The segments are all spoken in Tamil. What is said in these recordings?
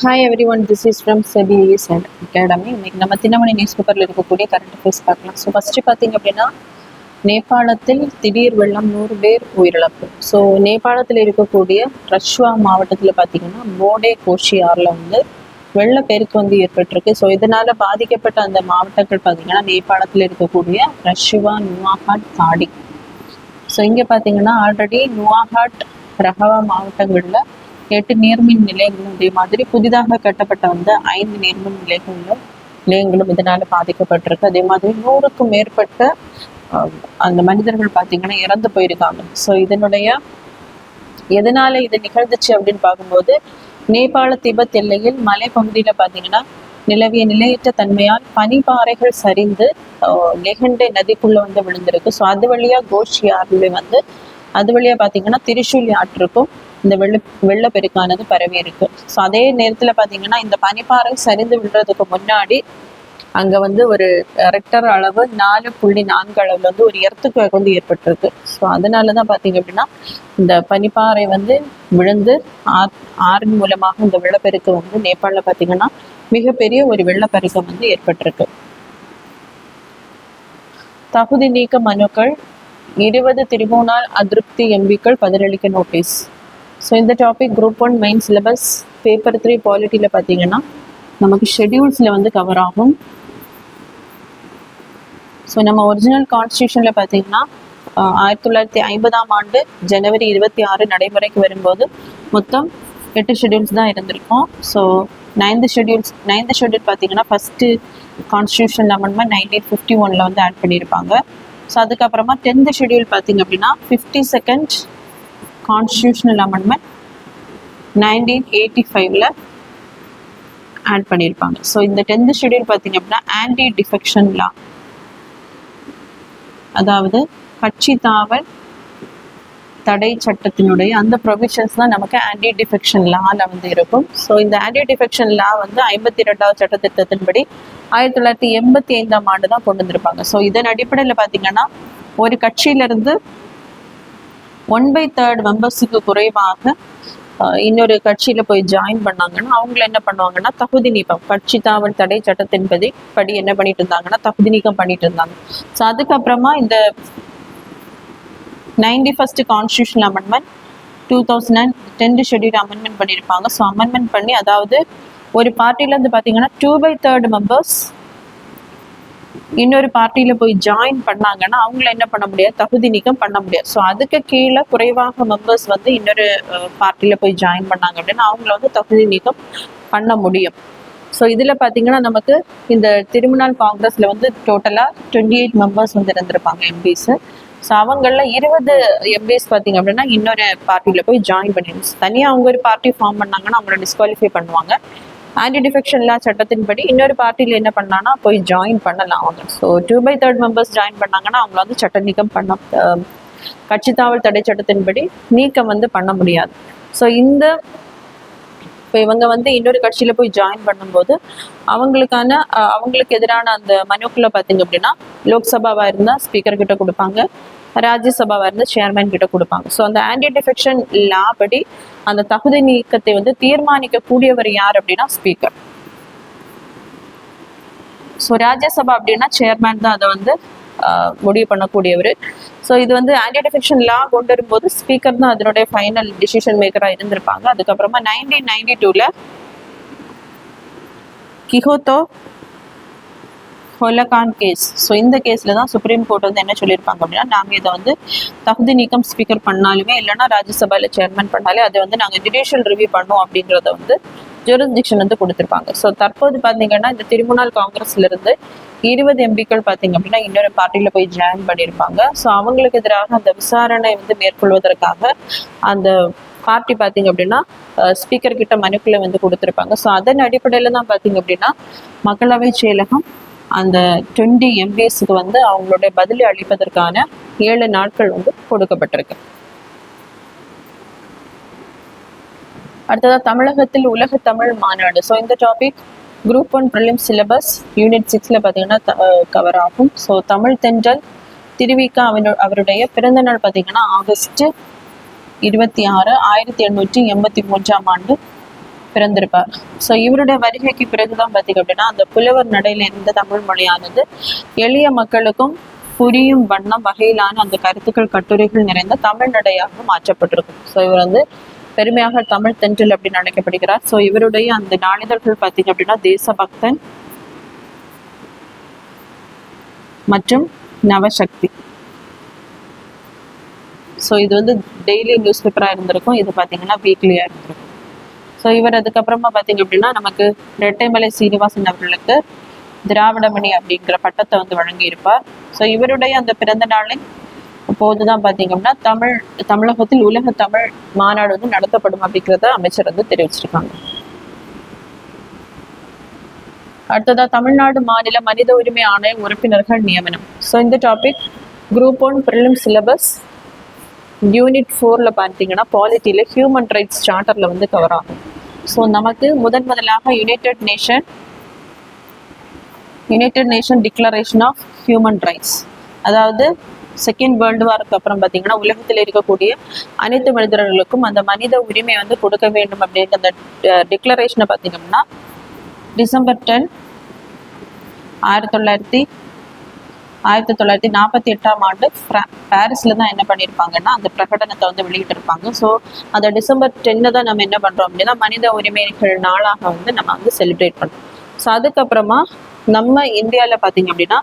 Hi every one, this is from SEBI and academy. இன்னைக்கு நம்ம தினமணி நியூஸ் பேப்பரில் இருக்கக்கூடிய கரண்ட் அஃபேர்ஸ் பார்க்கலாம். ஸோ ஃபஸ்ட்டு பார்த்தீங்க அப்படின்னா, நேபாளத்தில் திடீர் வெள்ளம் 100 பேர் உயிரிழப்பு. ஸோ நேபாளத்தில் இருக்கக்கூடிய ரஷ்வா மாவட்டத்தில் பார்த்தீங்கன்னா போடே கோஷியாரில் வெள்ளப்பெருக்கு ஏற்பட்டிருக்கு. ஸோ இதனால் பாதிக்கப்பட்ட அந்த மாவட்டங்கள் பார்த்தீங்கன்னா நேபாளத்தில் இருக்கக்கூடிய ரஷ்வா, நுவாஹாட், தாடி. ஸோ இங்கே பார்த்தீங்கன்னா ஆல்ரெடி நுவாஹாட், ரஹவா மாவட்டங்களில் 8 நீர்மின் நிலையங்களும் அதே மாதிரி புதிதாக கட்டப்பட்ட 5 நீர்மின் நிலையங்களும் இதனால பாதிக்கப்பட்டிருக்கு. அதே மாதிரி 100க்கும் மேற்பட்ட அந்த மனிதர்கள் பார்த்தீங்கன்னா இறந்து போயிருக்காங்க. ஸோ எதனால இது நிகழ்ந்துச்சு அப்படின்னு பார்க்கும்போது, நேபாள திபெத் எல்லையில் மலைப்பகுதியில பார்த்தீங்கன்னா நிலவிய நிலையற்ற தன்மையால் பனிப்பாறைகள் சரிந்து லெஹண்டே நதிக்குள்ள விழுந்திருக்கு. ஸோ அது வழியா கோஷியார்ல அது வழியா பார்த்தீங்கன்னா திரிசூலி ஆற்றுக்கும் இந்த வெள்ளப்பெருக்கானது பரவி இருக்கு. ஸோ அதே நேரத்தில் பார்த்தீங்கன்னா இந்த பனிப்பாறை சரிந்து விழுறதுக்கு முன்னாடி அங்கே ஒரு ரெக்டர் அளவு 4.4 அளவில் ஒரு எர்த்துக்குவேக் ஏற்பட்டிருக்கு. ஸோ அதனால தான் பார்த்தீங்க அப்படின்னா இந்த பனிப்பாறை விழுந்து ஆறின் மூலமாக இந்த வெள்ளப்பெருக்கு நேபாளில் பார்த்தீங்கன்னா மிகப்பெரிய ஒரு வெள்ளப்பெருக்கம் ஏற்பட்டிருக்கு. தகுதி நீக்க மனுக்கள் 20 திரிபுவனால் அதிருப்தி எம்பிக்கள் பதிலளிக்க நோட்டீஸ். ஸோ இந்த topic group 1 main syllabus paper 3 பாலிட்டியில் பார்த்தீங்கன்னா நமக்கு ஷெடியூல்ஸில் கவர் ஆகும். ஸோ நம்ம ஒரிஜினல் கான்ஸ்டியூஷனில் பார்த்தீங்கன்னா 1950ஆம் ஆண்டு ஜனவரி 26 நடைமுறைக்கு வரும்போது மொத்தம் 8 ஷெடியூல்ஸ் தான் இருந்திருக்கும். ஸோ 9th ஷெடியூல் பார்த்தீங்கன்னா ஃபஸ்ட்டு கான்ஸ்டியூஷன் அமெண்ட்மெண்ட் 1951 ஆட் பண்ணியிருப்பாங்க. ஸோ அதுக்கப்புறமா 10th ஷெடியூல் பார்த்தீங்க அப்படின்னா 52nd கான்ஸ்டியூஷனல் அமெண்ட்மெண்ட் 1985 ஆட் பண்ணியிருப்பாங்க. ஸோ இந்த 10th ஷெடியூல் பார்த்தீங்க அப்படின்னா ஆன்டி டிஃபெக்ஷன் லா, அதாவது கட்சி தாவல் தடை சட்டத்தினுடைய அந்த ப்ரொவிஷன்ஸ் தான் நமக்கு ஆன்டி டிஃபெக்ஷன் லால இருக்கும். ஸோ இந்த ஆன்டி டிஃபெக்ஷன் லா 52வது சட்டத்திட்டத்தின்படி 1985ஆம் ஆண்டு தான் கொண்டு வந்திருப்பாங்க. ஸோ இதன் அடிப்படையில் பார்த்தீங்கன்னா ஒரு கட்சியிலிருந்து 1/3 மெம்பர்ஸுக்கு குறைவாக இன்னொரு கட்சியில போய் ஜாயின் பண்ணாங்கன்னா அவங்கள என்ன பண்ணுவாங்கன்னா தகுதி நீக்கம், கட்சி தாவல் தடை சட்டத்தின்படி என்ன பண்ணிட்டு இருந்தாங்கன்னா தகுதி நீக்கம் பண்ணிட்டு இருந்தாங்க. ஸோ அதுக்கப்புறமா இந்த 91st constitution amendment 2010 schedule amendment பண்ணியிருப்பாங்க. ஸோ அமெண்ட்மெண்ட் பண்ணி, அதாவது ஒரு பார்ட்டில பார்த்தீங்கன்னா 2/3 மெம்பர்ஸ் இன்னொரு பார்ட்டியில போய் ஜாயின் பண்ணாங்கன்னா அவங்கள என்ன பண்ண முடியாது, தகுதி நீக்கம் பண்ண முடியாது. ஸோ அதுக்கு கீழே குறைவாக மெம்பர்ஸ் இன்னொரு பார்ட்டியில போய் ஜாயின் பண்ணாங்க அப்படின்னா அவங்கள தகுதி நீக்கம் பண்ண முடியும். ஸோ இதில் பார்த்தீங்கன்னா நமக்கு இந்த திரிபுவனால் காங்கிரஸ்ல டோட்டலாக 28 மெம்பர்ஸ் இருந்திருப்பாங்க எம்பிஸ். ஸோ அவங்களில் 20 எம்பிஸ் பார்த்தீங்க அப்படின்னா இன்னொரு பார்ட்டியில போய் ஜாயின் பண்ணிடுச்சு. தனியாக அவங்க ஒரு பார்ட்டி ஃபார்ம் பண்ணாங்கன்னா அவங்கள டிஸ்குவாலிஃபை பண்ணுவாங்க. ஆன்டி டிஃபெக்ஷன் லா சட்டத்தின்படி இன்னொரு பார்ட்டியில் என்ன பண்ணான்னா போய் ஜாயின் பண்ணலாம் அவங்க. ஸோ 2/3 மெம்பர்ஸ் ஜாயின் பண்ணாங்கன்னா அவங்கள சட்ட நீக்கம் கட்சி தாவல் தடை சட்டத்தின்படி நீக்கம் பண்ண முடியாது. ஸோ இப்போ இவங்க இன்னொரு கட்சியில போய் ஜாயின் பண்ணும்போது அவங்களுக்கு எதிரான அந்த மனுக்களை பார்த்தீங்க அப்படின்னா லோக்சபாவா இருந்தால் ஸ்பீக்கர் கிட்ட கொடுப்பாங்க, ராஜ்யசபாவா இருந்து சேர்மேன் கிட்ட கொடுப்பாங்க. ஸோ அந்த ஆன்டி டிஃபெக்ஷன் லா படி அந்த தகுதி நீக்கத்தை தீர்மானிக்க கூடியவர் யார் அப்படின்னா ஸ்பீக்கர். ஸோ ராஜ்யசபா அப்படின்னா சேர்மேன் தான் அதை முடிவு பண்ணக்கூடியவர். ஸோ இது ஆன்டி டிஃபெக்ஷன் லா கொண்டு வரும்போது ஸ்பீக்கர் தான் அதனுடைய ஃபைனல் டிசிஷன் மேக்கராக இருந்திருப்பாங்க. அதுக்கப்புறமா 1992 கிஹோத்தோ ஹொலகான் கேஸ். ஸோ இந்த கேஸில் தான் சுப்ரீம் கோர்ட் என்ன சொல்லியிருப்பாங்க அப்படின்னா, நாங்கள் இதை தகுதி நீக்கம் ஸ்பீக்கர் பண்ணாலுமே இல்லைன்னா ராஜ்யசபாவில் சேர்மன் பண்ணாலே அதை நாங்கள் ஜுடிஷியல் ரிவ்யூ பண்ணோம் அப்படிங்கிறத ஜூரிஸ்டிக்ஷன் கொடுத்துருப்பாங்க. ஸோ தற்போது பார்த்தீங்கன்னா இந்த திரிபுவனால் காங்கிரஸ்ல இருந்து 20 எம்பிக்கள் பார்த்தீங்க அப்படின்னா இன்னொரு பார்ட்டியில் போய் ஜாயின் பண்ணியிருப்பாங்க. ஸோ அவங்களுக்கு எதிராக அந்த விசாரணை மேற்கொள்வதற்காக அந்த பார்ட்டி பார்த்தீங்க அப்படின்னா ஸ்பீக்கர் கிட்ட மனுக்களை கொடுத்துருப்பாங்க. ஸோ அதன் அடிப்படையில் தான் பார்த்தீங்க அப்படின்னா மக்களவை செயலகம் அந்த 20 எம்பிஎஸ்க்கு அவங்களுடைய பதிலை அளிப்பதற்கான 7 நாட்கள் கொடுக்கப்பட்டிருக்கு. அடுத்ததா தமிழகத்தில் உலக தமிழ் மாநாடு. ஸோ இந்த topic group 1 prelims syllabus unit 6ல பார்த்தீங்கன்னா கவர் ஆகும். ஸோ தமிழ் தென்றல் திருவிக்கா அவருடைய பிறந்த நாள் பார்த்தீங்கன்னா ஆகஸ்ட் 26, 1883ஆம் ஆண்டு பிறந்திருப்பார். ஸோ இவருடைய வருகைக்கு பிறகுதான் பார்த்தீங்க அப்படின்னா அந்த புலவர் நடையில இருந்த தமிழ் மொழியானது எளிய மக்களுக்கும் புரியும் வண்ணம் வகையிலான அந்த கருத்துக்கள் கட்டுரைகள் நிறைந்த தமிழ் நடையாக மாற்றப்பட்டிருக்கும். ஸோ இவர் வந்து பெருமையாக தமிழ் தென்றல் அப்படின்னு அழைக்கப்படுகிறார். ஸோ இவருடைய அந்த நாளிதழ்கள் பார்த்தீங்க அப்படின்னா தேசபக்தன் மற்றும் நவசக்தி. ஸோ இது வந்து டெய்லி நியூஸ் பேப்பராக இருந்திருக்கும், இது பார்த்தீங்கன்னா வீக்லியாக இருந்திருக்கும். ஸோ இவர் அதுக்கப்புறமா பார்த்தீங்க அப்படின்னா நமக்கு ரெட்டைமலை சீனிவாசன் அவர்களுக்கு திராவிடமணி அப்படிங்கிற பட்டத்தை வந்து வழங்கியிருப்பார். ஸோ இவருடைய அந்த பிறந்த நாளின் போதுதான் பார்த்தீங்க அப்படின்னா தமிழகத்தில் உலக தமிழ் மாநாடு வந்து நடத்தப்படும் அப்படிங்கிறத அமைச்சர் வந்து தெரிவிச்சிருக்காங்க. அடுத்ததா தமிழ்நாடு மாநில மனித உரிமை ஆணைய உறுப்பினர்கள் நியமனம். ஸோ இந்த topic group 1 prelim syllabus unit 4ல பார்த்தீங்கன்னா பாலிட்டியில் ஹியூமன் ரைட்ஸ் சார்ட்டர்ல வந்து கவர் ஆகும். ஸோ நமக்கு முதலாக united nation declaration of human rights, அதாவது செகண்ட் வேர்ல்டு வாருக்கு அப்புறம் பார்த்தீங்கன்னா உலகத்தில் இருக்கக்கூடிய அனைத்து மனிதர்களுக்கும் அந்த மனித உரிமை வந்து கொடுக்க வேண்டும் அப்படிங்கிற அந்த டிக்ளரேஷனை பார்த்தீங்கன்னா டிசம்பர் 10, 1948ஆம் ஆண்டு பாரிஸ்ல தான் என்ன பண்ணியிருப்பாங்கன்னா அந்த பிரகடனத்தை வந்து வெளியிட்டிருப்பாங்க. ஸோ அந்த டிசம்பர் 10 தான் நம்ம என்ன பண்றோம் அப்படின்னா மனித உரிமைகள் நாளாக வந்து நம்ம வந்து செலிப்ரேட் பண்ணோம். ஸோ அதுக்கப்புறமா நம்ம இந்தியாவில் பார்த்தீங்க அப்படின்னா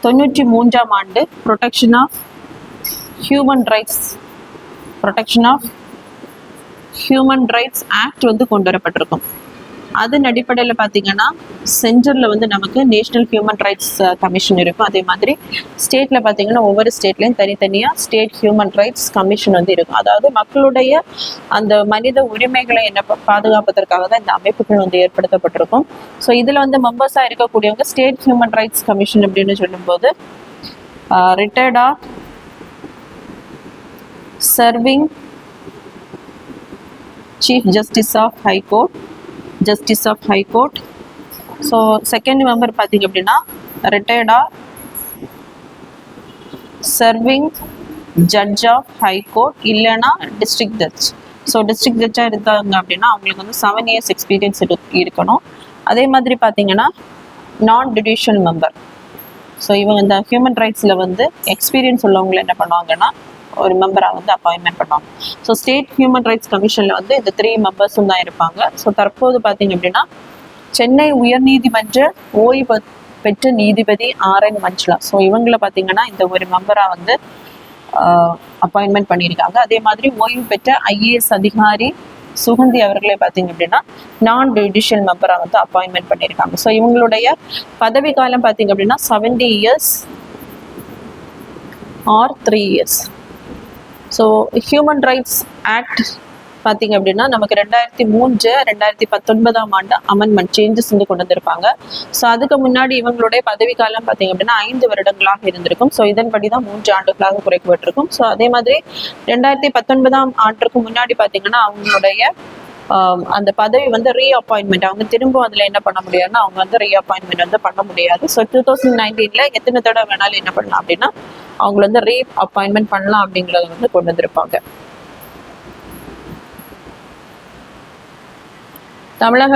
1993ஆம் ஆண்டு protection of human rights act வந்து கொண்டு வரப்பட்டிருக்கும். அதன் அடிப்படையில் பார்த்தீங்கன்னா சென்டரில் வந்து நமக்கு நேஷனல் ஹியூமன் ரைட்ஸ் கமிஷன் இருக்கும். அதே மாதிரி ஸ்டேட்டில் பார்த்தீங்கன்னா ஒவ்வொரு ஸ்டேட்லேயும் தனித்தனியாக ஸ்டேட் ஹியூமன் ரைட்ஸ் கமிஷன் வந்து இருக்கும். அதாவது மக்களுடைய அந்த மனித உரிமைகளை என்ன பாதுகாப்பதற்காக தான் இந்த அமைப்புகள் வந்து ஏற்படுத்தப்பட்டிருக்கும். ஸோ இதில் வந்து மெம்பர்ஸாக இருக்கக்கூடியவங்க ஸ்டேட் ஹியூமன் ரைட்ஸ் கமிஷன் அப்படின்னு சொல்லும்போது ரிட்டையர்டா serving chief justice of high court. So second member பார்த்தீங்க அப்படின்னா ரிட்டையர்டா serving judge of high court இல்லைன்னா டிஸ்ட்ரிக்ட் ஜட்ஜ். ஸோ டிஸ்ட்ரிக்ட் ஜட்ஜாக இருந்தாங்க அப்படின்னா அவங்களுக்கு வந்து 7 years எக்ஸ்பீரியன்ஸ் இருக்கணும். அதே மாதிரி பார்த்தீங்கன்னா நான் ஜுடிஷியல் மெம்பர். ஸோ இவங்க இந்த ஹியூமன் ரைட்ஸில் வந்து எக்ஸ்பீரியன்ஸ் உள்ளவங்களை என்ன பண்ணுவாங்கன்னா ஒரு மெம்பராக வந்து அப்பாயின்மெண்ட் பண்ணுவாங்க. ஸோ ஸ்டேட் ஹியூமன் ரைட்ஸ் கமிஷனில் வந்து இந்த 3 மெம்பர்ஸும் தான் இருப்பாங்க. ஸோ தற்போது பார்த்தீங்க அப்படின்னா சென்னை உயர்நீதிமன்ற ஓய்வு பெற்ற நீதிபதி RN மஞ்சுளா. ஸோ இவங்களை பார்த்தீங்கன்னா இந்த ஒரு மெம்பராக வந்து அப்பாயின்மெண்ட் பண்ணியிருக்காங்க. அதே மாதிரி ஓய்வு பெற்ற IAS அதிகாரி சுகந்தி அவர்களை பார்த்தீங்க அப்படின்னா நான் ஜுடிஷியல் மெம்பராக வந்து அப்பாயின்மெண்ட் பண்ணியிருக்காங்க. ஸோ இவங்களுடைய பதவி காலம் பார்த்தீங்க அப்படின்னா 70 years or 3 years. So human rights act பார்த்தீங்க அப்படின்னா நமக்கு 2003-2019ஆம் ஆண்டு அமெண்ட்மெண்ட் சேஞ்சஸ் வந்து கொண்டு வந்திருப்பாங்க. ஸோ அதுக்கு முன்னாடி இவங்களுடைய பதவி காலம் பார்த்தீங்க அப்படின்னா 5 வருடங்களாக இருந்திருக்கும். ஸோ இதன்படி தான் 3 ஆண்டுகளாக குறைக்கப்பட்டிருக்கும். ஸோ அதே மாதிரி 2019ஆம் ஆண்டுக்கு முன்னாடி பார்த்தீங்கன்னா அவங்களுடைய அந்த பதவி வந்து ரீஅப்பாயின்மெண்ட், அவங்க திரும்ப அதில் என்ன பண்ண முடியாதுன்னா அவங்க வந்து ரீஅப்பாயின்மெண்ட் வந்து பண்ண முடியாது. ஸோ 2019ல் எத்தனை தடவை வேணாலும் என்ன பண்ணலாம் அப்படின்னா அவங்களை வந்து ரீஅப்பாயின்மெண்ட் பண்ணலாம் அப்படிங்கிறத வந்து கொண்டு வந்திருப்பாங்க. தமிழக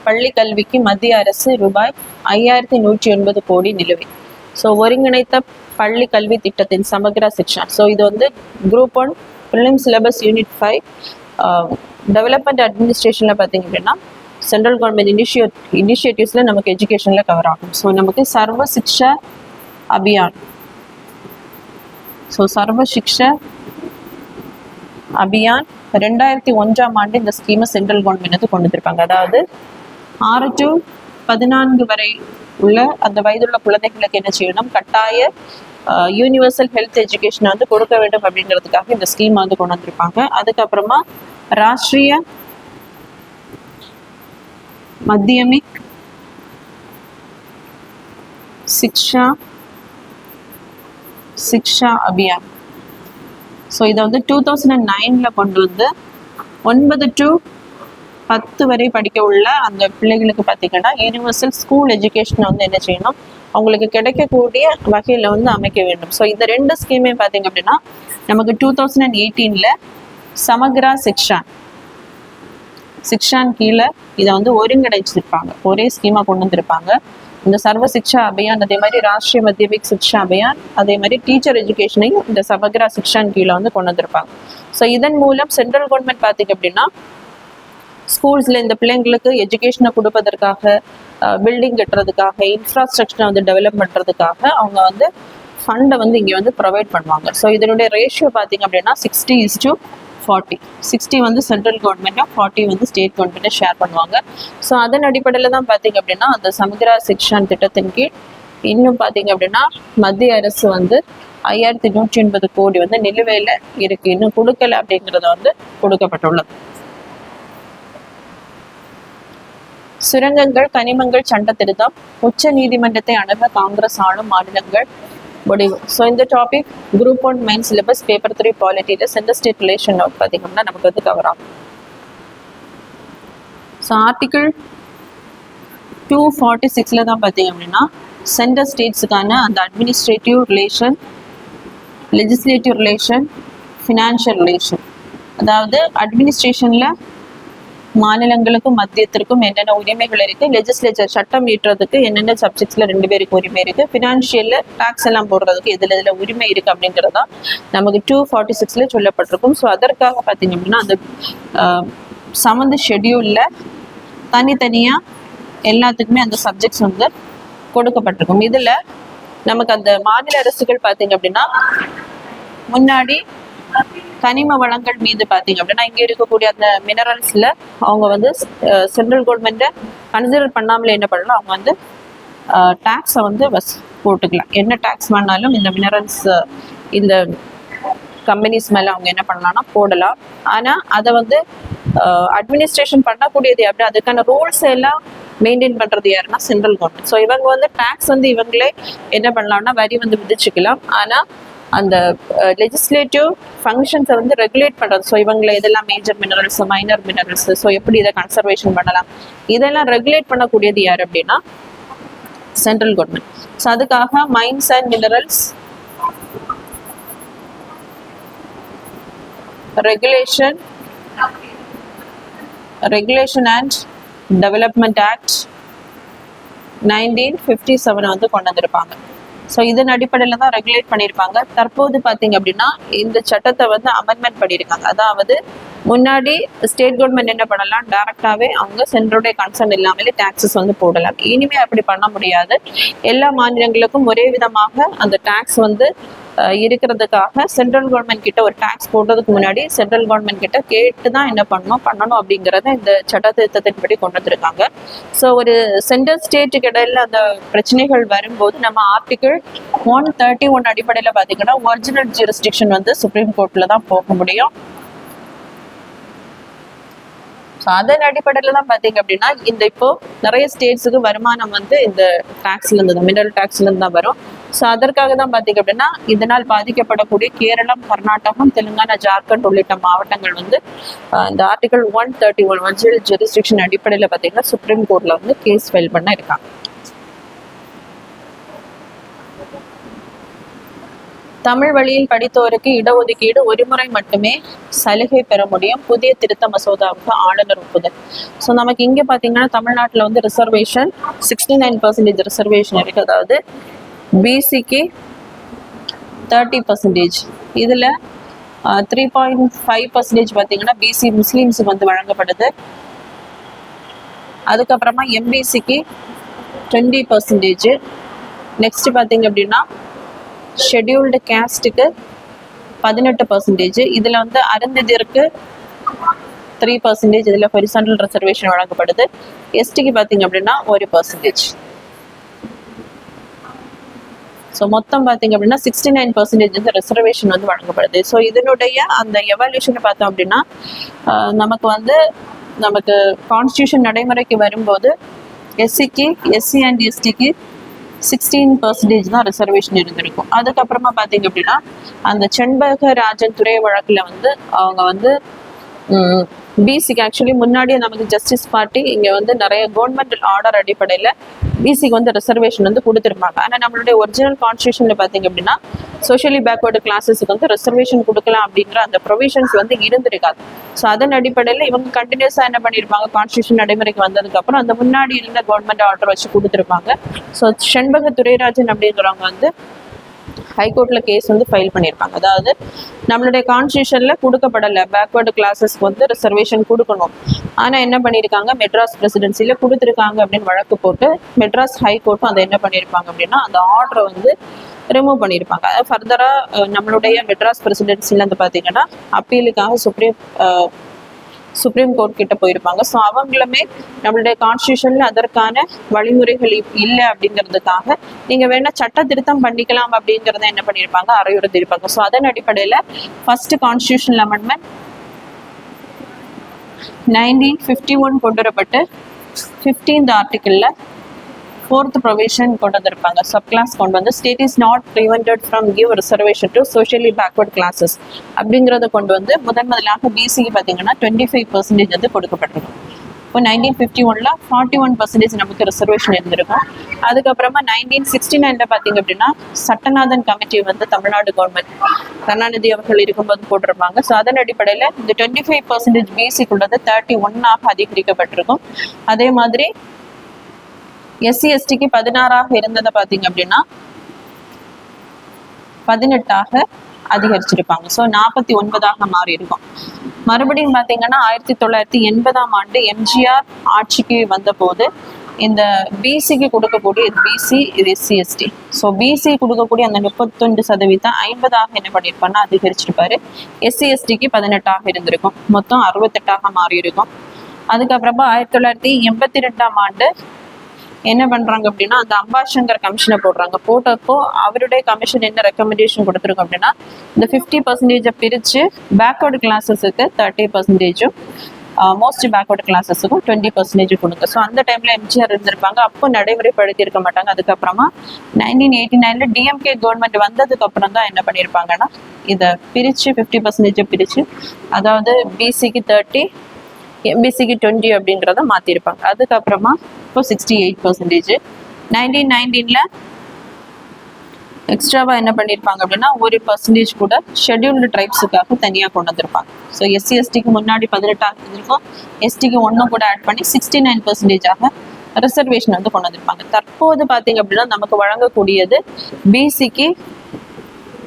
பள்ளி கல்விக்கு மத்திய அரசு ரூபாய் 5109 கோடி நிலுவை. ஸோ ஒருங்கிணைத்த பள்ளி கல்வி திட்டத்தின் சமக்ரா சிக்ஷா. ஸோ இது வந்து group 1 prelim syllabus unit 5 development அட்மினிஸ்ட்ரேஷனில் பார்த்தீங்க அப்படின்னா சென்ட்ரல் கவர்மெண்ட் இனிஷியேட்டிவ்ஸில் நமக்கு எஜுகேஷனில் கவர் ஆகும். ஸோ நமக்கு சர்வ சிக்ஷா அபியான். ஸோ சர்வ சிக்ஷா அபியான் 2001ஆம் ஆண்டு இந்த ஸ்கீமை சென்ட்ரல் கவர்மெண்ட் வந்து கொண்டு வந்திருப்பாங்க. அதாவது 6 to 14 வரை உள்ள அந்த வயதுள்ள குழந்தைகளுக்கு என்ன செய்யணும், கட்டாய யூனிவர்சல் ஹெல்த் எஜுகேஷனை வந்து கொடுக்க வேண்டும் அப்படிங்கிறதுக்காக இந்த ஸ்கீம் வந்து கொண்டு வந்திருப்பாங்க. அதுக்கப்புறமா ராஷ்ட்ரிய மத்தியமிக் சிக்ஷா அபியான். ஸோ இதை வந்து 2009ல் கொண்டு வந்து 9 to 10 வரை படிக்க உள்ள அந்த பிள்ளைகளுக்கு பார்த்தீங்கன்னா யூனிவர்சல் ஸ்கூல் எஜுகேஷனை வந்து என்ன செய்யணும், அவங்களுக்கு கிடைக்கக்கூடிய வகையில் வந்து அமைக்க வேண்டும். ஸோ இந்த 2 ஸ்கீமே பார்த்தீங்க அப்படின்னா நமக்கு 2018ல் சமக்ரா சிக்ஷா சிக்ஷான் கீழே இதை வந்து ஒருங்கிணைச்சிருப்பாங்க, ஒரே ஸ்கீமா கொண்டு வந்திருப்பாங்க. இந்த சர்வ சிக்ஷா அபியான், அதே மாதிரி ராஷ்டிரிய மத்தியமிக் சிக்ஷா அபியான், அதே மாதிரி டீச்சர் எஜுகேஷனையும் இந்த சமக்ரா சிக்ஷான் கீழே வந்து கொண்டு வந்திருப்பாங்க. ஸோ இதன் மூலம் சென்ட்ரல் கவர்மெண்ட் பார்த்தீங்க அப்படின்னா ஸ்கூல்ஸ்ல இந்த பிள்ளைங்களுக்கு எஜுகேஷனை கொடுப்பதற்காக, பில்டிங் கட்டுறதுக்காக, இன்ஃப்ராஸ்ட்ரக்சரை வந்து டெவலப் பண்ணுறதுக்காக அவங்க வந்து ஃபண்டை வந்து இங்கே வந்து ப்ரொவைட் பண்ணுவாங்க. ஸோ இதனுடைய ரேஷியோ பார்த்தீங்க அப்படின்னா 60:40. 60 வந்து சென்ட்ரல் கவர்மெண்ட்டும் 40 வந்து ஸ்டேட் கவர்மெண்ட்டை ஷேர் பண்ணுவாங்க. ஸோ அதன் அடிப்படையில் தான் பார்த்தீங்க அப்படின்னா அந்த சமுத்திரா சிக்ஷான் திட்டத்தின் கீழ் இன்னும் பார்த்தீங்க அப்படின்னா மத்திய அரசு வந்து 5180 கோடி வந்து நிலுவையில் இருக்கு, இன்னும் கொடுக்கல அப்படிங்கிறத வந்து கொடுக்கப்பட்டுள்ளது. சுரங்கங்கள் கனிமங்கள் சட்ட திருத்தம், உச்ச நீதிமன்றத்தை அணுக காங்கிரஸ் ஆளும் மாநிலங்கள் முடிவு. ஸோ இந்த topic group 1 main syllabus paper 3 பாலிட்டியில சென்டர் ஸ்டேட் ரிலேஷன் பார்த்தீங்கன்னா நமக்கு வந்து கவர் ஆகும். ஸோ ஆர்டிகிள் 246 தான் பார்த்தீங்க அப்படின்னா சென்டர் ஸ்டேட்ஸுக்கான அந்த administrative relation, legislative relation, financial relation, அதாவது அட்மினிஸ்ட்ரேஷன்ல மாநிலங்களுக்கும் மத்தியத்திற்கும் என்னென்ன உரிமைகள் இருக்கு, லெஜிஸ்லேச்சர் சட்டம் ஈட்டுறதுக்கு என்னென்ன சப்ஜெக்ட்ஸ்ல 2 பேருக்கு உரிமை இருக்கு, ஃபினான்ஷியல்ல டாக்ஸ் எல்லாம் போடுறதுக்கு எதுல உரிமை இருக்கு அப்படிங்கிறதா நமக்கு 246 சொல்லப்பட்டிருக்கும். ஸோ அதற்காக பார்த்தீங்க அப்படின்னா அந்த சம்மந்த ஷெட்யூல்ல தனித்தனியா எல்லாத்துக்குமே அந்த சப்ஜெக்ட்ஸ் வந்து கொடுக்கப்பட்டிருக்கும். இதுல நமக்கு அந்த மாநில அரசுகள் பார்த்தீங்க அப்படின்னா முன்னாடி கனிம வளங்கள் மீது பார்த்தீங்க அப்படின்னா இங்கே இருக்கக்கூடிய அந்த மினரல்ஸ்ல அவங்க வந்து சென்ட்ரல் கவர்மெண்ட்டை கன்சிடர் பண்ணாமலே என்ன பண்ணலாம், அவங்க வந்து டேக்ஸை வந்து போட்டுக்கலாம். என்ன டேக்ஸ் வேணாலும் இந்த மினரல்ஸ் இந்த கம்பெனிஸ் மேலே அவங்க என்ன பண்ணலாம்னா போடலாம். ஆனால் அதை வந்து அட்மினிஸ்ட்ரேஷன் பண்ணக்கூடியது அப்படி அதுக்கான ரூல்ஸ் எல்லாம் மெயின்டைன் பண்ணுறது யாருன்னா சென்ட்ரல் கவர்மெண்ட். ஸோ இவங்க வந்து டேக்ஸ் வந்து இவங்களே என்ன பண்ணலாம்னா வரி வந்து விதிச்சுக்கலாம். ஆனால் அந்த லெஜிஸ்லேட்டிவ் ஃபங்க்ஷன்ஸை வந்து ரெகுலேட் பண்ணுறது, ஸோ இவங்களை இதெல்லாம் major minerals, minor minerals, so எப்படி இதை கன்சர்வேஷன் பண்ணலாம், இதெல்லாம் ரெகுலேட் பண்ணக்கூடியது யார் அப்படின்னா சென்ட்ரல் கவர்மெண்ட். ஸோ அதுக்காக mines and minerals regulation and development act 1957 வந்து கொண்டு வந்திருப்பாங்க. ஸோ இதன் அடிப்படையில் தான் ரெகுலேட் பண்ணியிருப்பாங்க. தற்போது பார்த்தீங்க அப்படின்னா இந்த சட்டத்தை வந்து அமெண்ட்மெண்ட் பண்ணியிருக்காங்க. அதாவது முன்னாடி ஸ்டேட் கவர்மெண்ட் என்ன பண்ணலாம், டைரக்டாகவே அவங்க சென்ட்ரலுடைய கன்சர்ன் இல்லாமலே டாக்ஸஸ் வந்து போடலாம். இனிமே அப்படி பண்ண முடியாது. எல்லா மாநிலங்களுக்கும் ஒரே விதமாக அந்த டாக்ஸ் வந்து இருக்கிறதுக்காக சென்ட்ரல் கவர்மெண்ட் கிட்ட ஒரு டாக்ஸ் போடுறதுக்கு முன்னாடி சென்ட்ரல் கவர்மெண்ட் கிட்ட கேட்டு தான் என்ன பண்ணணும் அப்படிங்கிறத இந்த சட்ட திருத்தத்தின்படி கொண்டு வந்திருக்காங்க. ஸோ ஒரு சென்ட்ரல் ஸ்டேட்டுக்கு இடையில அந்த பிரச்சனைகள் வரும்போது நம்ம ஆர்டிகிள் 131 அடிப்படையில் பார்த்தீங்கன்னா ஒரிஜினல் ஜூரிஸ்டிக்ஷன் வந்து சுப்ரீம் கோர்ட்ல தான் போக முடியும். ஸோ அதன் அடிப்படையில் தான் பார்த்தீங்க அப்படின்னா இந்த இப்போ நிறைய ஸ்டேட்ஸுக்கு வருமானம் வந்து இந்த டேக்ஸ்லேருந்து, மினரல் டேக்ஸ்லேருந்து தான் வரும். ஸோ அதற்காக தான் பார்த்தீங்க அப்படின்னா இதனால் பாதிக்கப்படக்கூடிய கேரளம், கர்நாடகம், தெலுங்கானா, ஜார்க்கண்ட் உள்ளிட்ட மாவட்டங்கள் வந்து இந்த ஆர்டிகல் 131 ஒரிஜினல் ஜூரிஸ்டிக்ஷன் அடிப்படையில் பார்த்தீங்கன்னா சுப்ரீம் கோர்ட்ல வந்து கேஸ் ஃபைல் பண்ண இருக்காங்க. தமிழ் வழியில் படித்தோருக்கு இடஒதுக்கீடு ஒரு முறை மட்டுமே சலுகை பெற முடியும். புதிய திருத்த மசோதாவுக்கு ஆளுநர் ஒப்புதல். ஸோ நமக்கு இங்கே பார்த்தீங்கன்னா தமிழ்நாட்டில் வந்து ரிசர்வேஷன் 69% ரிசர்வேஷன் இருக்கு. அதாவது பிசிக்கு 30%, இதில் 3.5% பார்த்தீங்கன்னா பிசி முஸ்லீம்ஸுக்கு வந்து வழங்கப்படுது. அதுக்கப்புறமா எம்பிசிக்கு 20%. நெக்ஸ்ட் பார்த்தீங்க அப்படின்னா ஷெட்யூல்டு கேஸ்ட்டுக்கு 18%. இதில் வந்து அருந்ததியருக்கு 3%. இதில் ஹொரிசாண்டல் ரிசர்வேஷன் வழங்கப்படுது. எஸ்டிக்கு பார்த்தீங்க அப்படின்னா 1%. ஸோ மொத்தம் பார்த்தீங்க அப்படின்னா 69% வந்து ரிசர்வேஷன் வந்து வழங்கப்படுது. ஸோ இதனுடைய அந்த எவால்யூஷனை பார்த்தோம் அப்படின்னா நமக்கு கான்ஸ்டியூஷன் நடைமுறைக்கு வரும்போது எஸ்சி அண்ட் எஸ்டிக்கு 16% தான் ரிசர்வேஷன் இருந்திருக்கும். அதுக்கப்புறமா பார்த்தீங்க அப்படின்னா அந்த செண்பக ராஜன் துறை வழக்கில் வந்து அவங்க வந்து பிசிக்கு ஆக்சுவலி முன்னாடியே நமக்கு ஜஸ்டிஸ் பார்ட்டி இங்கே வந்து நிறைய கவர்மெண்ட் ஆர்டர் அடிப்படையில் பிசிக்கு வந்து ரிசர்வேஷன் வந்து கொடுத்துருப்பாங்க. ஆனால் நம்மளுடைய ஒரிஜினல் கான்ஸ்டியூஷனில் பார்த்தீங்க அப்படின்னா சோஷியலி பேக்வர்டு கிளாஸஸுக்கு வந்து ரிசர்வேஷன் கொடுக்கலாம் அப்படிங்கிற அந்த ப்ரொவிஷன்ஸ் வந்து இருந்திருக்காது. ஸோ அதன் அடிப்படையில் இவங்க கண்டினியூஸாக என்ன பண்ணியிருப்பாங்க, கான்ஸ்டியூஷன் நடைமுறைக்கு வந்ததுக்கப்புறம் அந்த முன்னாடி இருந்த கவர்மெண்ட் ஆர்டர் வச்சு கொடுத்துருப்பாங்க. ஸோ செண்பக துரைராஜன் அப்படிங்கிறவங்க வந்து ஹைகோர்ட்டில் கேஸ் வந்து ஃபைல் பண்ணியிருப்பாங்க. அதாவது நம்மளுடைய கான்ஸ்டியூஷனில் கொடுக்கப்படலை, பேக்வர்டு கிளாஸஸ்க்கு வந்து ரிசர்வேஷன் கொடுக்கணும், ஆனால் என்ன பண்ணியிருக்காங்க, மெட்ராஸ் பிரசிடென்சியில் கொடுத்துருக்காங்க அப்படின்னு வழக்கு போட்டு மெட்ராஸ் ஹைகோர்ட்டும் அதை என்ன பண்ணியிருப்பாங்க அப்படின்னா அந்த ஆர்டரை வந்து ரிமூவ் பண்ணியிருப்பாங்க. அதாவது ஃபர்தராக நம்மளுடைய மெட்ராஸ் பிரசிடென்சியில் வந்து பார்த்தீங்கன்னா அப்பீலுக்காக சுப்ரீம் கோர்ட் கிட்ட போயிருப்பாங்க. ஸோ அவங்களுமே நம்மளுடைய கான்ஸ்டியூஷன்ல அதற்கான வழிமுறைகள் இல்லை அப்படிங்கிறதுக்காக நீங்க வேணா சட்ட திருத்தம் பண்ணிக்கலாம் அப்படிங்கிறத என்ன பண்ணியிருப்பாங்க, அறையுறுத்திருப்பாங்க. ஸோ அதன் அடிப்படையில் ஃபர்ஸ்ட் கான்ஸ்டியூஷனல் அமெண்ட்மெண்ட் 1951 கொண்டு வரப்பட்டு 15th ஆர்டிக்கிளில் 4th ப்ரொவிஷன் கொண்டு வந்திருப்பாங்க. சப் கிளாஸ் கொண்டு வந்து state is not prevented from give reservation to socially backward classes அப்படிங்கிறத கொண்டு வந்து முதலாக பிசிக்கு பார்த்தீங்கன்னா 25% வந்து கொடுக்கப்பட்டிருக்கும். இப்போ 1951 41% நமக்கு ரிசர்வேஷன் இருந்திருக்கும். அதுக்கப்புறமா 1969 பார்த்தீங்க அப்படின்னா சட்டநாதன் கமிட்டி வந்து தமிழ்நாடு கவர்மெண்ட் கருணாநிதி அவர்கள் இருக்கும்போது போட்டிருப்பாங்க. ஸோ அதன் அடிப்படையில் இந்த 25% பிசிக்குள்ளது 31 அதிகரிக்கப்பட்டிருக்கும். அதே மாதிரி எஸ்சி எஸ்டிக்கு 16 இருந்ததை பார்த்தீங்க அப்படின்னா 18 அதிகரிச்சிருப்பாங்க. ஸோ 49 மாறி இருக்கும். மறுபடியும் பார்த்தீங்கன்னா 1980 எம்ஜிஆர் ஆட்சிக்கு வந்த போது இந்த பிசிக்கு கொடுக்கக்கூடிய பிசி இது எஸ்சி எஸ்டி. ஸோ பிசி கொடுக்கக்கூடிய அந்த 31% 50 என்ன பண்ணியிருப்பாருன்னா அதிகரிச்சிருப்பாரு. எஸ்சி எஸ்டிக்கு 18 இருந்திருக்கும். மொத்தம் 68 மாறி இருக்கும். அதுக்கப்புறமா 1982 என்ன பண்றாங்க அப்படின்னா அந்த அம்பாசங்கர் கமிஷனை போட்டப்போ அவருடைய கமிஷன் என்ன ரெக்கமெண்டேஷன் கொடுத்துருக்கோம் அப்படின்னா இந்த 50% பிரிச்சு பேக்வர்டு கிளாஸஸுக்கு 30%, மோஸ்ட் பேக்வர்டு கிளாஸஸுக்கும் 20% கொடுங்க. ஸோ அந்த டைம்ல எம்ஜிஆர் இருந்திருப்பாங்க. அப்போ நடைமுறைப்படுத்தி இருக்க மாட்டாங்க. அதுக்கப்புறமா 1989 டிஎம்கே கவர்மெண்ட் வந்ததுக்கு அப்புறம் தான் என்ன பண்ணியிருப்பாங்கன்னா இதை பிரிச்சு 50% பிரிச்சு, அதாவது பிசிக்கு 30, எம்பிசிக்கு 20 அப்படிங்கிறத மாற்றிருப்பாங்க. அதுக்கப்புறமா இப்போ 68%. 1919 எக்ஸ்ட்ராவாக என்ன பண்ணியிருப்பாங்க அப்படின்னா 1% கூட ஷெட்யூல்டு ட்ரைப்ஸுக்காக தனியாக கொண்டு வந்திருப்பாங்க. ஸோ எஸ்சி எஸ்டிக்கு முன்னாடி 18 இருந்திருக்கும், எஸ்டிக்கு 1 கூட ஆட் பண்ணி 69% ரிசர்வேஷன் வந்து கொண்டு வந்திருப்பாங்க. தற்போது பார்த்தீங்க அப்படின்னா நமக்கு வழங்கக்கூடியது பிசிக்கு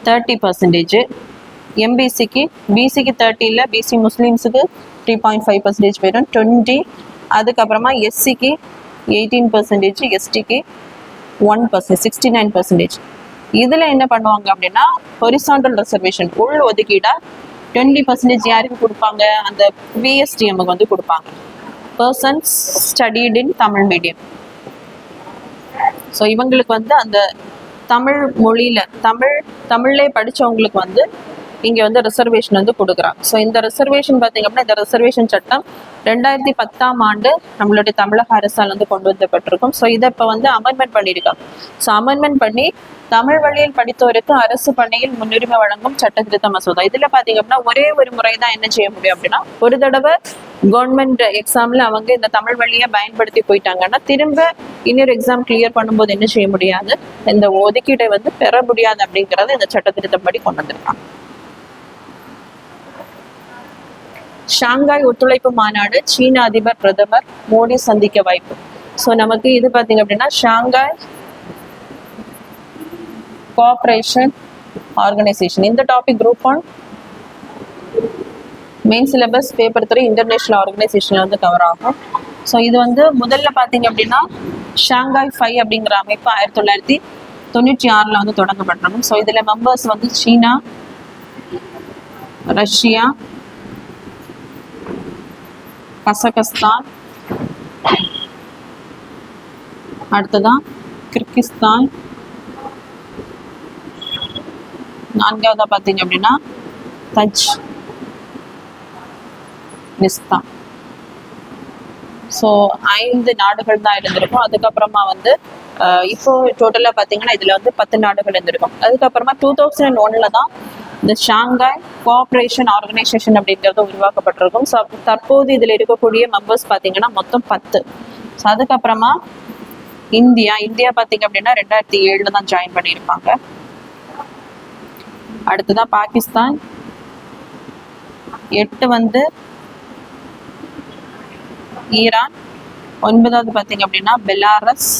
30%, எம்பிசிக்கு பிசிக்கு 30 பிசி முஸ்லீம்ஸுக்கு 3.5% போயிடும் 20. அதுக்கப்புறமா எஸ்சிக்கு 18%, எஸ்டிக்கு 1% 69%. இதில் என்ன பண்ணுவாங்க அப்படின்னா ஹொரிசாண்டல் ரிசர்வேஷன் உள் ஒதுக்கீடா 20% யாருக்கு கொடுப்பாங்க, அந்த பிஎஸ்டிஎம்க்கு வந்து கொடுப்பாங்க, பர்சன்ஸ் ஸ்டடீட் இன் தமிழ் மீடியம். ஸோ இவங்களுக்கு வந்து அந்த தமிழ் மொழியில தமிழ்லே படித்தவங்களுக்கு வந்து இங்கே வந்து ரிசர்வேஷன் வந்து கொடுக்குறாங்க. ஸோ இந்த ரிசர்வேஷன் பார்த்தீங்க அப்படின்னா இந்த ரிசர்வேஷன் சட்டம் 2010 நம்மளுடைய தமிழக அரசால் வந்து கொண்டு வந்தப்பட்டிருக்கும். ஸோ இதை இப்போ வந்து அமெண்ட்மெண்ட் பண்ணியிருக்காங்க. ஸோ அமெண்ட்மெண்ட் பண்ணி தமிழ் வழியில் படித்தோருக்கு அரசு பணியில் முன்னுரிமை வழங்கும் சட்ட திருத்த மசோதா. இதில் பார்த்தீங்க அப்படின்னா ஒரே ஒரு முறை தான் என்ன செய்ய முடியும் அப்படின்னா ஒரு தடவை கவர்மெண்ட் எக்ஸாமில் அவங்க இந்த தமிழ் வழியை பயன்படுத்தி போயிட்டாங்கன்னா திரும்ப இன்னொரு எக்ஸாம் கிளியர் பண்ணும்போது என்ன செய்ய முடியாது, இந்த ஒதுக்கீட்டை வந்து பெற முடியாது அப்படிங்கிறத இந்த சட்ட திருத்தப்படி கொண்டு வந்திருக்காங்க. ஷாங்காய் ஒத்துழைப்பு மாநாடு சீன அதிபர் பிரதமர் மோடி சந்திக்க வாய்ப்பு. ஸோ நமக்கு இது பார்த்தீங்க அப்படின்னா ஷாங்காய் கோஆபரேஷன் ஆர்கனைசேஷன். இந்த topic group 1 main syllabus paper 3 international ஆர்கனைசேஷன்ல வந்து கவர் ஆகும். ஸோ இது வந்து முதல்ல பார்த்தீங்க அப்படின்னா ஷாங்காய் 5 அப்படிங்கிற அமைப்பு 1996 வந்து தொடங்கப்பட்டிருக்கும். ஸோ இதில் மெம்பர்ஸ் வந்து சீனா, ரஷ்யா, கசகஸ்தான், அடுத்ததான் கிர்கிஸ்தான், 4வதா பார்த்தீங்க அப்படின்னா தஜ்கிஸ்தான். ஸோ 5 நாடுகள் தான் இருந்திருக்கும். அதுக்கப்புறமா வந்து இப்போ டோட்டலாக பார்த்தீங்கன்னா இதில் வந்து 10 நாடுகள் இருந்திருக்கும். அதுக்கப்புறமா 2001 தான் இந்த ஷாங்காய் கோஆபரேஷன் ஆர்கனைசேஷன் அப்படிங்கிறது உருவாக்கப்பட்டிருக்கும். ஸோ தற்போது இதில் இருக்கக்கூடிய மெம்பர்ஸ் பார்த்தீங்கன்னா மொத்தம் 10. ஸோ அதுக்கப்புறமா இந்தியா பார்த்தீங்க அப்படின்னா 2007 தான் ஜாயின் பண்ணியிருப்பாங்க. அடுத்ததான் பாகிஸ்தான். 8 வந்து ஈரான். 9வது பார்த்தீங்க அப்படின்னா பெலாரஸ்,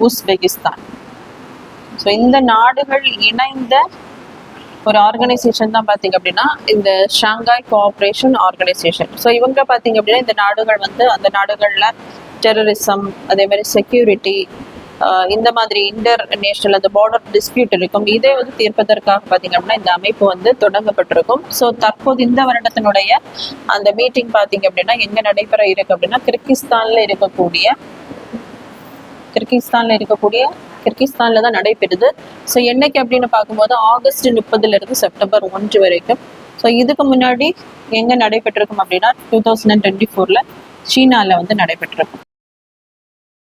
உஸ்பெகிஸ்தான். ஸோ இந்த நாடுகள் இணைந்த ஒரு ஆர்கனைசேஷன் தான் பார்த்தீங்க அப்படின்னா இந்த ஷாங்காய் கோஆப்ரேஷன் ஆர்கனைசேஷன். ஸோ இவங்க பார்த்தீங்க அப்படின்னா இந்த நாடுகள் வந்து அந்த நாடுகளில் டெரரிசம், அதே மாதிரி செக்யூரிட்டி, இந்த மாதிரி இன்டர்நேஷனல் அந்த பார்டர் டிஸ்பியூட் இருக்கும், இதை வந்து தீர்ப்பதற்காக பார்த்தீங்க அப்படின்னா இந்த அமைப்பு வந்து தொடங்கப்பட்டிருக்கும். ஸோ தற்போது இந்த வருடத்தினுடைய அந்த மீட்டிங் பார்த்தீங்க அப்படின்னா எங்கே நடைபெற இருக்கு அப்படின்னா கிர்கிஸ்தான்ல தான் நடைபெறுது. ஸோ என்னைக்கு அப்படின்னு பார்க்கும்போது ஆகஸ்ட் 30 இருந்து செப்டம்பர் 1 வரைக்கும். ஸோ இதுக்கு முன்னாடி எங்கே நடைபெற்றிருக்கும் அப்படின்னா 2024 சீனாவில் வந்து நடைபெற்றிருக்கும்.